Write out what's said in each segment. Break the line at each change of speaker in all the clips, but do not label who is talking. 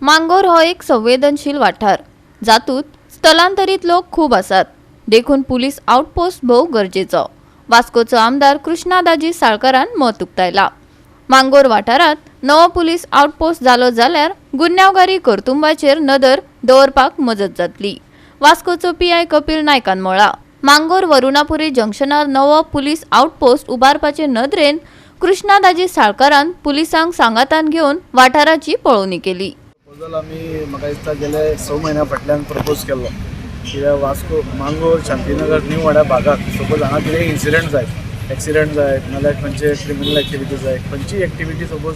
मांगोर हो एक संवेदनशील वाठार, जातूंत स्थलांतरीत लोक खूब आसात. देखून पुलीस आउटपोस्ट भोव गरजेचो. वास्कोचो आमदार कृष्णादाजी साळकारान मत उक्तायला. मांगोर वाठारांत नवो पुलीस आउटपोस्ट जालो जाल्यार गुन्यांवकारी कर्तुंबाचेर नदर दवरपाक मजत जातली. वास्कोचो पीआय कपिल नायकान म्हळां. मांगोर वरुणापुरी जंक्शनार नवो पुलीस आउटपोस्ट उबारपाचे नदरेन कृष्णादाजी साळकारान पुलिसांक सांगातान घेवन वाठाराची पळोवणी केली.
प्रपोजल आमी म्हाका दिसता गेले 6 म्हयन्या फाटल्यान प्रपोज केल्लो. कित्याक वास्को मांगोर शांतीनगर न्यू वाड्या भागात सपोज हांगा कितें इन्सिडंट जाय, एक्सिडंट जाय नाल्यार खंयचे क्रिमिनल एक्टिविटी जाय, खंयची एक्टिविटी सपोज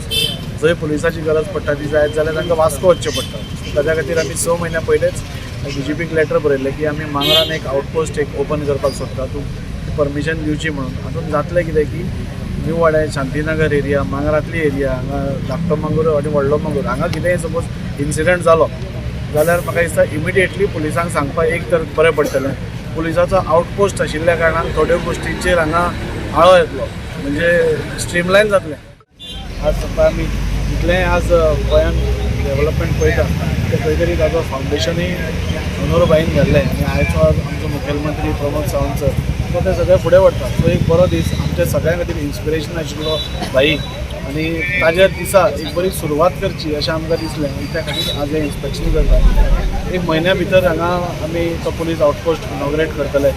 जंय पुलिसाची गरज पडटा ती जाय जाल्यार तांकां वास्को वचचें पडटा. ताज्या खातीर आमी 6 म्हयन्या पयलेच DGPक लेटर बरयलें की आमी मांगरान एक आउटपोस्ट ओपन करपाक सोदता, तूं परमिशन दिवची म्हणून. हातूंत जातलें कितें की न्यू वाड्या शांतीनगर एरिया, मांगरांतली एरिया, हांगा धाकटो मांगूर आनी व्हडलो मांगूर हांगा कितेंय सपोज इन्सिडंट जालो जाल्यार म्हाका दिसता इमिडिएटली पुलिसांक सांगपाक एक तर बरें पडटलें. पुलिसाचो आउटपोस्ट आशिल्ल्या कारणान थोड्यो गोश्टींचेर हांगा आळो येतलो, म्हणजे स्ट्रीमलायन जातलें. आज सद्या आमी जितलें आज गोंयान डेव्हलपमेंट पळयता तें खंय तरी ताजो फावंडेशनूय अनुरबाईन घाल्लें आनी आयचो आमचो मुखेलमंत्री प्रमोद सावंत सर तो ते सगळे फुडें व्हरता. सो एक बरो दीस आमच्या सगळ्यां खातीर इन्स्पिरेशन आशिल्लो भाई आनी ताज्या दिसा एक बरी सुरवात करची अशें आमकां दिसलें आनी त्या खातीर आज हें इन्स्पेक्शन करता. एक म्हयन्या भितर हांगा आमी तो पुलीस आउटपोस्ट इनॉग्रेट करतले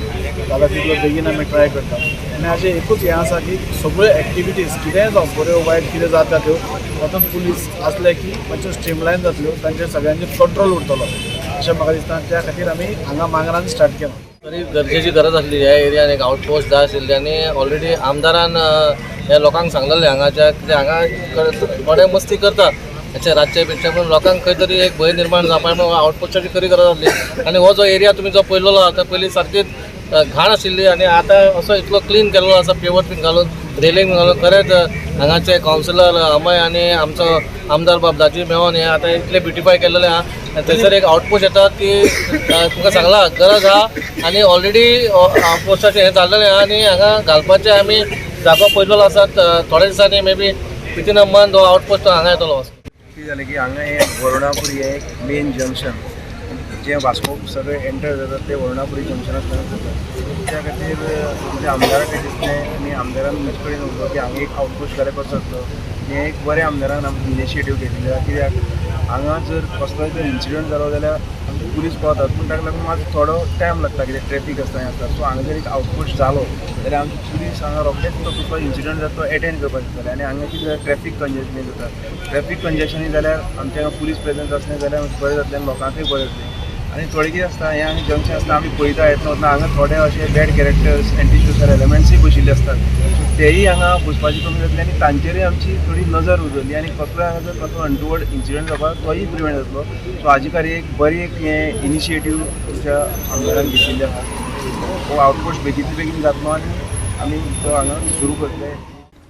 जाल्यार तितलो बेगीन आमी ट्राय करता. आनी हाजें एकूच हें आसा की सगळ्यो एक्टिविटीज कितेंय जावं बऱ्यो वायट कितें जाता त्यो तातूंत पुलीस आसले की मातश्यो स्ट्रीमलायन जातल्यो, तांचेर सगळ्यांचेर कंट्रोल उरतलो अशें म्हाका दिसता. त्या खातीर आमी हांगा मांगरान स्टार्ट केलां.
तरी गरजेची गरज आसली ह्या एरियान एक आउटपोस्ट जाय आशिल्ली आनी ऑलरेडी आमदारान ह्या लोकांक सांगलेलें हांगाच्या कितें हांगा थोडे मस्ती करता हेचे रातचे बितचे पूण लोकांक खंय तरी एक भंय निर्माण जावपा म्हणून आउटपोस्टाची खरी गरज आसली. आनी हो जो एरिया तुमी जो पळयलेलो आसा पयलीं सारकीच घाण आशिल्ली आनी आतां असो इतलो क्लीन केल्लो आसा, पेवर बीन घालून रेलिंग घालून. खरेंच हांगाचे कावन्सिलर अमय आनी आमचो आमदार बाबदाजी मेळोन हें आतां इतलें ब्युटिफाय केल्लें आहा. थंयसर एक आउटपोस्ट येता ती तुमकां सांगलां गरज आहा आनी ऑलरेडी आउटपोस्टाचें हें जाल्लेलें आहा आनी हांगा घालपाचें आमी जागो पळयलेलो आसा. थोड्या दिसांनी may be within a month हो आउटपोस्ट हांगा येतलो.
कितें जालें की हांगा एक वरुणापुरी हें एक मेन जंक्शन जे वास्को सगळे एंटर जातात ते वरुणापुरी जंक्शनांतल्यान जातात. त्या खातीर तुमच्या आमदाराक दिसलें आनी आमदारान म्हजे कडेन उलयलो की हांगा एक आउटपोस्ट जाल्यार कसो जातलो. हें एक बरें आमदारान आमकां इनिशिएटीव घेतिल्लें आसा. कित्याक हांगा जर कसलोय जर इन्सिडंट जालो जाल्यार आमचे पुलीस पावतात पूण ताका लागून मात थोडो टायम लागता कित्याक ट्रॅफीक आसता हें आसता. सो हांगा जर एक आउटपोस्ट जालो जाल्यार आमची पुलीस हांगा रोखडेंच तो कसलो इन्सिडंट जाता तो एटेंड करपाक शकतले. आनी हांगा कितें जाता ट्रॅफीक कंजेशन जाता. ट्रॅफीक कंजेशनूय जाल्यार आमच्या हांगा पुलीस प्रेजन्स आसलें जाल्यार बरें जातलें आनी लोकांकूय बरें जातलें. आनी थोडें कितें आसता हें हांगा जंक्शन आसता आमी पळयता येता वतना हांगा थोडे अशे बॅड कॅरेक्टर्स एंटी सोशल एलिमेंट्सूय बशिल्ले आसतात. तेयी हांगा पुसपाची कमी जातली आनी तांचेरूय आमची थोडी नजर उरतली आनी कसलोय हांगा जर कसलो अनटुवर्ड इन्सिडंट जावपाक तोय प्रिवेंट जातलो. सो हाजे खातीर एक बरी एक हें इनिशिएटीव तुमच्या आमदारान घेतिल्लें आसा. हो आउटपोस्ट बेगीन जातलो आनी आमी तो हांगा सुरू करतले.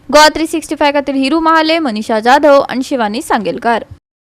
गोवा 365 खातीर हिरू महाले, मनीषा जाधव आनी शिवानी सांगेलकार.